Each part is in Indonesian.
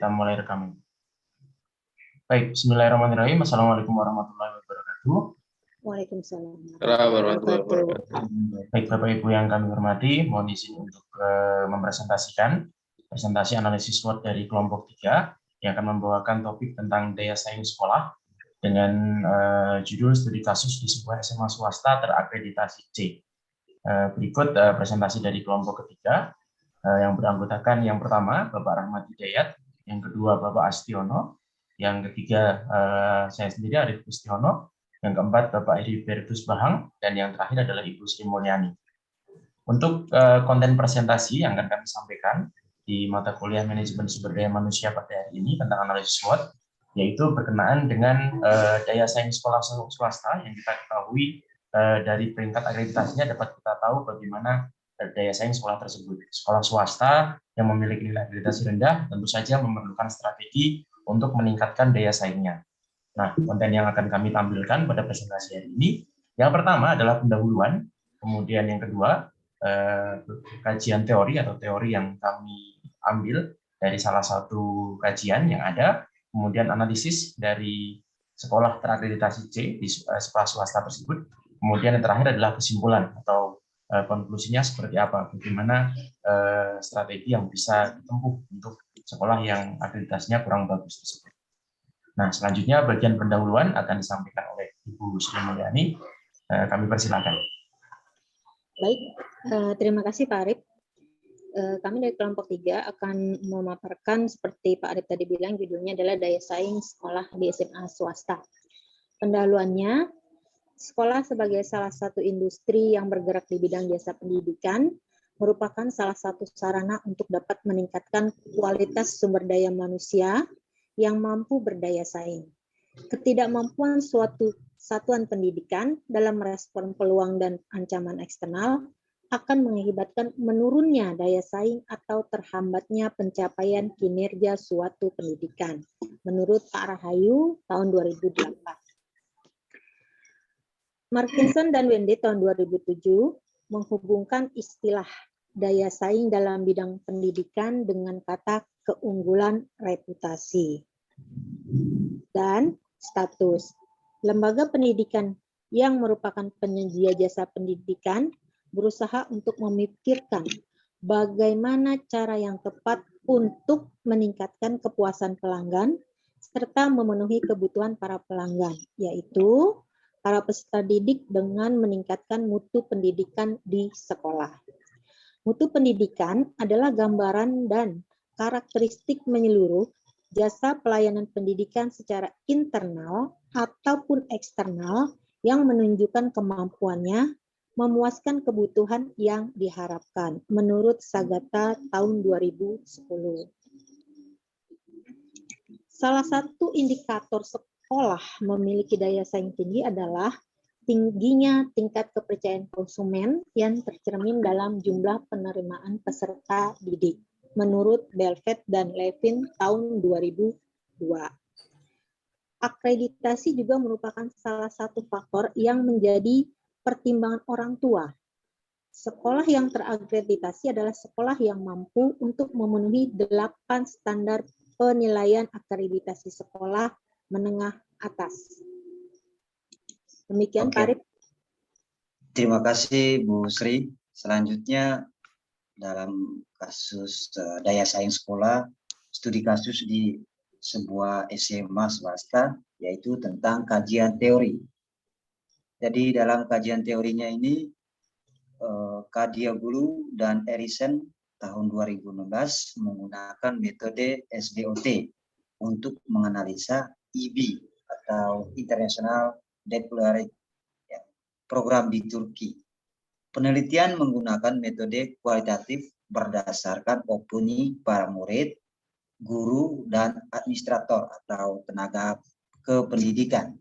kita mulai rekaman. Baik, bismillahirrahmanirrahim. Assalamualaikum warahmatullahi wabarakatuh. Waalaikumsalam warahmatullahi wabarakatuh. Baik, Bapak Ibu yang kami hormati, mohon izin untuk mempresentasikan presentasi analisis SWOT dari kelompok 3 yang akan membawakan topik tentang daya saing sekolah dengan judul studi kasus di sebuah SMA swasta terakreditasi C. Berikut presentasi dari kelompok ketiga yang beranggotakan yang pertama Bapak Rahmat Hidayat, yang kedua Bapak Astiono, yang ketiga saya sendiri Arif Kustiono, yang keempat Bapak Heribertus Bahang, dan yang terakhir adalah Ibu Sri Mulyani. Untuk konten presentasi yang akan kami sampaikan di mata kuliah manajemen sumber daya manusia pada hari ini tentang analisis SWOT, yaitu berkenaan dengan daya saing sekolah swasta yang kita ketahui dari peringkat akreditasinya dapat kita tahu bagaimana daya saing sekolah tersebut. Sekolah swasta yang memiliki nilai akreditasi rendah tentu saja memerlukan strategi untuk meningkatkan daya saingnya. Nah, konten yang akan kami tampilkan pada presentasi hari ini, yang pertama adalah pendahuluan, kemudian yang kedua kajian teori atau teori yang kami ambil dari salah satu kajian yang ada, kemudian analisis dari sekolah terakreditasi C di sekolah swasta tersebut, kemudian yang terakhir adalah kesimpulan atau konklusinya seperti apa, bagaimana strategi yang bisa ditempuh untuk sekolah yang akreditasinya kurang bagus tersebut. Nah, selanjutnya bagian pendahuluan akan disampaikan oleh Ibu Sri Mulyani. Kami persilakan. Baik, terima kasih Pak Arif. Kami dari kelompok 3 akan memaparkan seperti Pak Arif tadi bilang, judulnya adalah daya saing sekolah di SMA swasta. Pendahuluannya, sekolah sebagai salah satu industri yang bergerak di bidang jasa pendidikan merupakan salah satu sarana untuk dapat meningkatkan kualitas sumber daya manusia yang mampu berdaya saing. Ketidakmampuan suatu satuan pendidikan dalam merespon peluang dan ancaman eksternal akan mengakibatkan menurunnya daya saing atau terhambatnya pencapaian kinerja suatu pendidikan, menurut Pak Rahayu tahun 2008. Markinson dan Wendy tahun 2007 menghubungkan istilah daya saing dalam bidang pendidikan dengan kata keunggulan reputasi dan status. Lembaga pendidikan yang merupakan penyedia jasa pendidikan berusaha untuk memikirkan bagaimana cara yang tepat untuk meningkatkan kepuasan pelanggan serta memenuhi kebutuhan para pelanggan, yaitu para peserta didik dengan meningkatkan mutu pendidikan di sekolah. Mutu pendidikan adalah gambaran dan karakteristik menyeluruh jasa pelayanan pendidikan secara internal ataupun eksternal yang menunjukkan kemampuannya memuaskan kebutuhan yang diharapkan, menurut Sagata tahun 2010. Salah satu indikator sekolah memiliki daya saing tinggi adalah tingginya tingkat kepercayaan konsumen yang tercermin dalam jumlah penerimaan peserta didik, menurut Belvet dan Levin tahun 2002. Akreditasi juga merupakan salah satu faktor yang menjadi pertimbangan orang tua. Sekolah yang terakreditasi adalah sekolah yang mampu untuk memenuhi 8 standar penilaian akreditasi sekolah menengah atas. Demikian, Pak Arif. Terima kasih Bu Sri. Selanjutnya dalam kasus daya saing sekolah, studi kasus di sebuah SMA swasta, yaitu tentang kajian teori. Jadi dalam kajian teorinya ini, Kadiagulu dan Erikson tahun 2016 menggunakan metode SDOT untuk menganalisa IB atau International Deployment Program di Turki. Penelitian menggunakan metode kualitatif berdasarkan opini para murid, guru, dan administrator atau tenaga kependidikan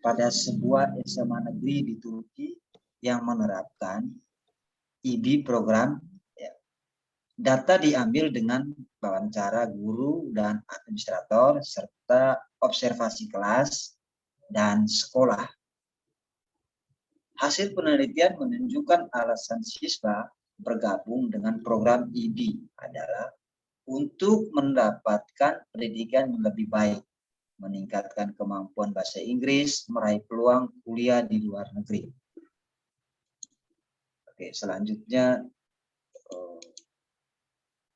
pada sebuah SMA negeri di Turki yang menerapkan IB program. Data diambil dengan wawancara guru dan administrator serta observasi kelas dan sekolah. Hasil penelitian menunjukkan alasan siswa bergabung dengan program IB adalah untuk mendapatkan pendidikan yang lebih baik, meningkatkan kemampuan bahasa Inggris, meraih peluang kuliah di luar negeri. Oke, selanjutnya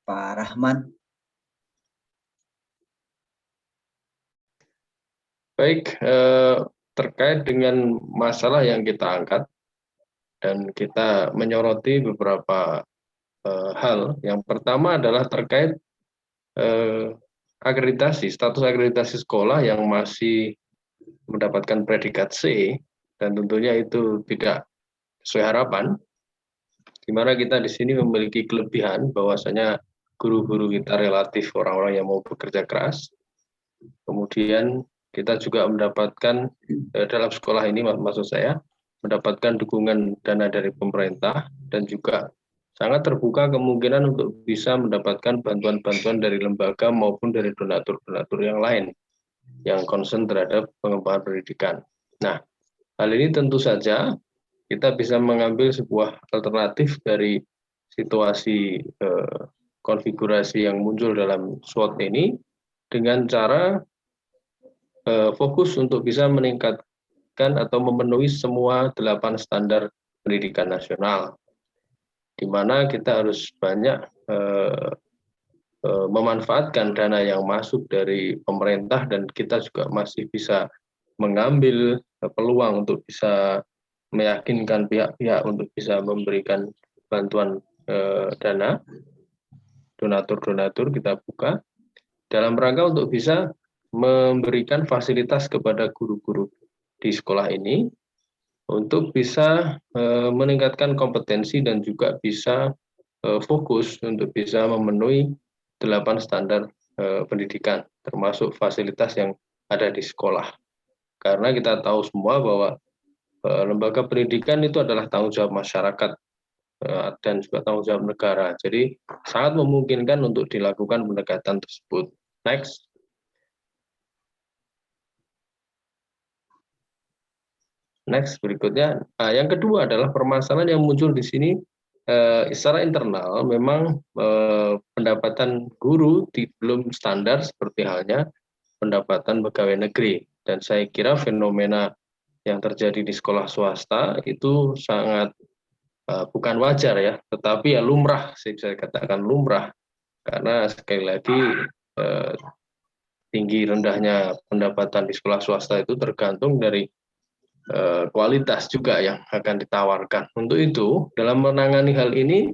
Pak Rahman. Baik, terkait dengan masalah yang kita angkat dan kita menyoroti beberapa hal. Yang pertama adalah terkait akreditasi, status akreditasi sekolah yang masih mendapatkan predikat C, dan tentunya itu tidak sesuai harapan, di mana kita di sini memiliki kelebihan bahwasanya guru-guru kita relatif orang-orang yang mau bekerja keras. Kemudian kita juga mendapatkan dalam sekolah ini, maksud saya, mendapatkan dukungan dana dari pemerintah dan juga sangat terbuka kemungkinan untuk bisa mendapatkan bantuan-bantuan dari lembaga maupun dari donatur-donatur yang lain yang concern terhadap pengembangan pendidikan. Nah, hal ini tentu saja kita bisa mengambil sebuah alternatif dari situasi konfigurasi yang muncul dalam SWOT ini dengan cara fokus untuk bisa meningkatkan atau memenuhi semua 8 standar pendidikan nasional, di mana kita harus banyak memanfaatkan dana yang masuk dari pemerintah, dan kita juga masih bisa mengambil peluang untuk bisa meyakinkan pihak-pihak untuk bisa memberikan bantuan dana, donatur-donatur kita buka dalam rangka untuk bisa memberikan fasilitas kepada guru-guru di sekolah ini untuk bisa meningkatkan kompetensi dan juga bisa fokus untuk bisa memenuhi 8 standar pendidikan, termasuk fasilitas yang ada di sekolah. Karena kita tahu semua bahwa lembaga pendidikan itu adalah tanggung jawab masyarakat dan juga tanggung jawab negara. Jadi sangat memungkinkan untuk dilakukan pendekatan tersebut. Next. Next, berikutnya. Nah, yang kedua adalah permasalahan yang muncul di sini secara internal. Memang pendapatan guru belum standar seperti halnya pendapatan pegawai negeri. Dan saya kira fenomena yang terjadi di sekolah swasta itu sangat bukan wajar ya, tetapi ya lumrah, saya bisa katakan lumrah. Karena sekali lagi tinggi rendahnya pendapatan di sekolah swasta itu tergantung dari kualitas juga yang akan ditawarkan. Untuk itu, dalam menangani hal ini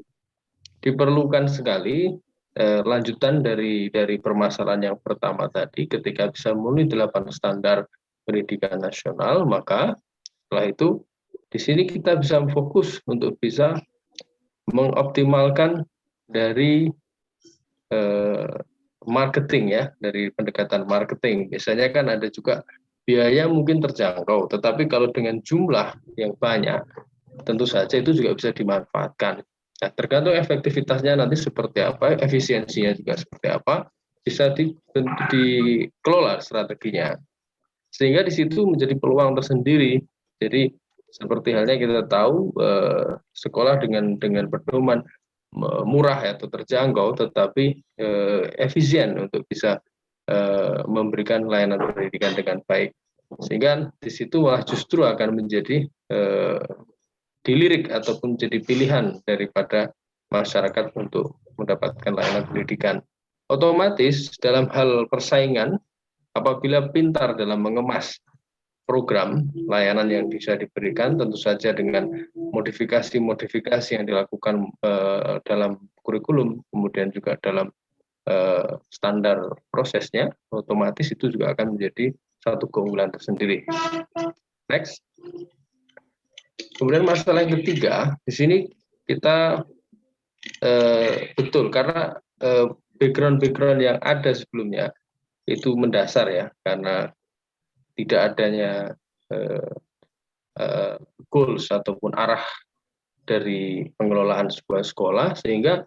diperlukan sekali lanjutan dari permasalahan yang pertama tadi. Ketika bisa memenuhi 8 standar pendidikan nasional, maka setelah itu di sini kita bisa fokus untuk bisa mengoptimalkan dari marketing ya, dari pendekatan marketing. Biasanya kan ada juga biaya mungkin terjangkau, tetapi kalau dengan jumlah yang banyak, tentu saja itu juga bisa dimanfaatkan. Nah, tergantung efektivitasnya nanti seperti apa, efisiensinya juga seperti apa, bisa dikelola strateginya. Sehingga di situ menjadi peluang tersendiri. Jadi seperti halnya kita tahu sekolah dengan pedoman murah atau terjangkau, tetapi efisien untuk bisa memberikan layanan pendidikan dengan baik, sehingga di situ malah justru akan menjadi dilirik ataupun menjadi pilihan daripada masyarakat untuk mendapatkan layanan pendidikan. Otomatis dalam hal persaingan, apabila pintar dalam mengemas program layanan yang bisa diberikan, tentu saja dengan modifikasi-modifikasi yang dilakukan dalam kurikulum, kemudian juga dalam standar prosesnya, otomatis itu juga akan menjadi satu keunggulan tersendiri. Next. Kemudian masalah yang ketiga, di sini kita betul karena background yang ada sebelumnya itu mendasar ya, karena tidak adanya goals ataupun arah dari pengelolaan sebuah sekolah, sehingga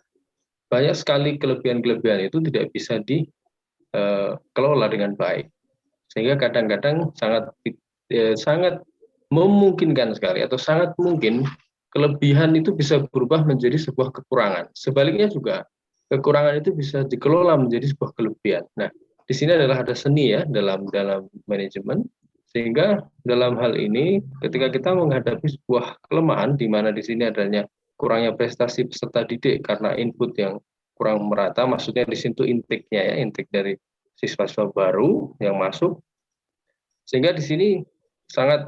banyak sekali kelebihan-kelebihan itu tidak bisa dikelola dengan baik, sehingga kadang-kadang sangat memungkinkan sekali atau sangat mungkin kelebihan itu bisa berubah menjadi sebuah kekurangan. Sebaliknya juga kekurangan itu bisa dikelola menjadi sebuah kelebihan. Nah, di sini adalah ada seni ya dalam manajemen, sehingga dalam hal ini ketika kita menghadapi sebuah kelemahan di mana di sini adanya kurangnya prestasi peserta didik karena input yang kurang merata, maksudnya di situ intake-nya ya, intake dari siswa-siswa baru yang masuk, sehingga di sini sangat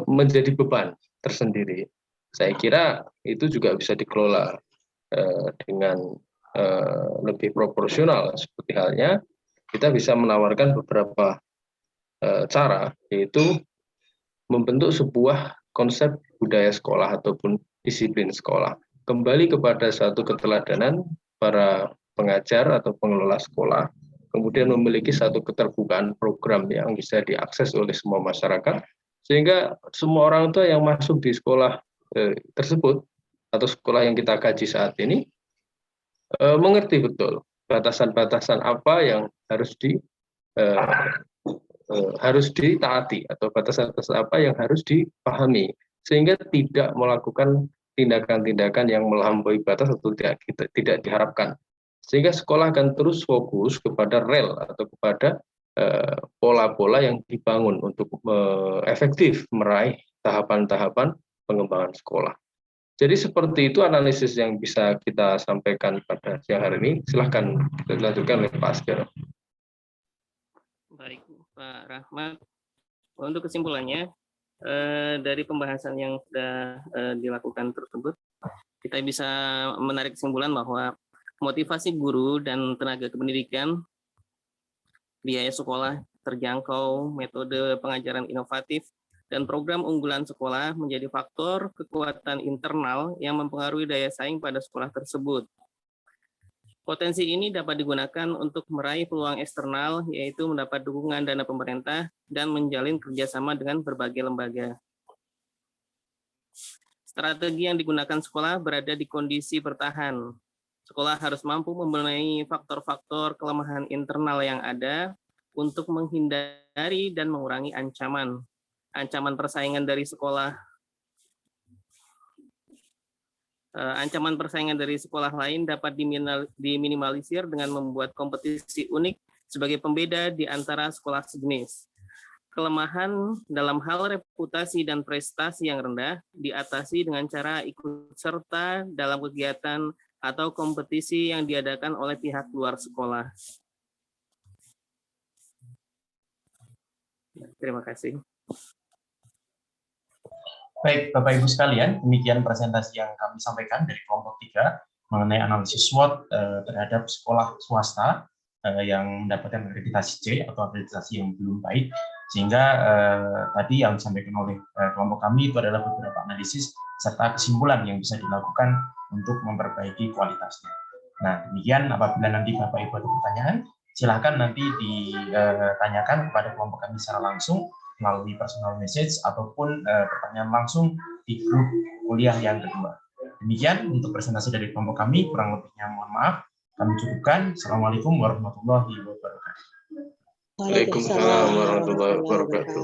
menjadi beban tersendiri. Saya kira itu juga bisa dikelola dengan lebih proporsional, seperti halnya kita bisa menawarkan beberapa cara, yaitu membentuk sebuah konsep budaya sekolah ataupun disiplin sekolah. Kembali kepada satu keteladanan para pengajar atau pengelola sekolah, kemudian memiliki satu keterbukaan program yang bisa diakses oleh semua masyarakat, sehingga semua orang tua yang masuk di sekolah tersebut atau sekolah yang kita kaji saat ini mengerti betul batasan-batasan apa yang harus ditaati atau batasan-batasan apa yang harus dipahami, sehingga tidak melakukan tindakan-tindakan yang melampaui batas atau tidak diharapkan, sehingga sekolah akan terus fokus kepada rel atau kepada pola-pola yang dibangun untuk efektif meraih tahapan-tahapan pengembangan sekolah. Jadi seperti itu analisis yang bisa kita sampaikan pada siang hari ini. Silahkan dilanjutkan oleh Pak Asgero. Baik, Pak Rahmat. Untuk kesimpulannya, dari pembahasan yang sudah dilakukan tersebut, kita bisa menarik kesimpulan bahwa motivasi guru dan tenaga kependidikan, biaya sekolah terjangkau, metode pengajaran inovatif, dan program unggulan sekolah menjadi faktor kekuatan internal yang mempengaruhi daya saing pada sekolah tersebut. Potensi ini dapat digunakan untuk meraih peluang eksternal, yaitu mendapat dukungan dana pemerintah dan menjalin kerjasama dengan berbagai lembaga. Strategi yang digunakan sekolah berada di kondisi bertahan. Sekolah harus mampu membenahi faktor-faktor kelemahan internal yang ada untuk menghindari dan mengurangi ancaman persaingan dari sekolah. Ancaman persaingan dari sekolah lain dapat diminimalisir dengan membuat kompetisi unik sebagai pembeda di antara sekolah sejenis. Kelemahan dalam hal reputasi dan prestasi yang rendah diatasi dengan cara ikut serta dalam kegiatan atau kompetisi yang diadakan oleh pihak luar sekolah. Terima kasih. Baik, Bapak Ibu sekalian, demikian presentasi yang kami sampaikan dari kelompok 3 mengenai analisis SWOT terhadap sekolah swasta yang mendapatkan akreditasi C atau akreditasi yang belum baik, sehingga tadi yang disampaikan oleh kelompok kami itu adalah beberapa analisis serta kesimpulan yang bisa dilakukan untuk memperbaiki kualitasnya. Nah, demikian apabila nanti Bapak Ibu ada pertanyaan, silakan nanti ditanyakan kepada kelompok kami secara langsung melalui personal message ataupun pertanyaan langsung di grup kuliah yang kedua. Demikian untuk presentasi dari kelompok kami, kurang lebihnya mohon maaf. Kami cukupkan. Assalamualaikum warahmatullahi wabarakatuh. Waalaikumsalam warahmatullahi wabarakatuh.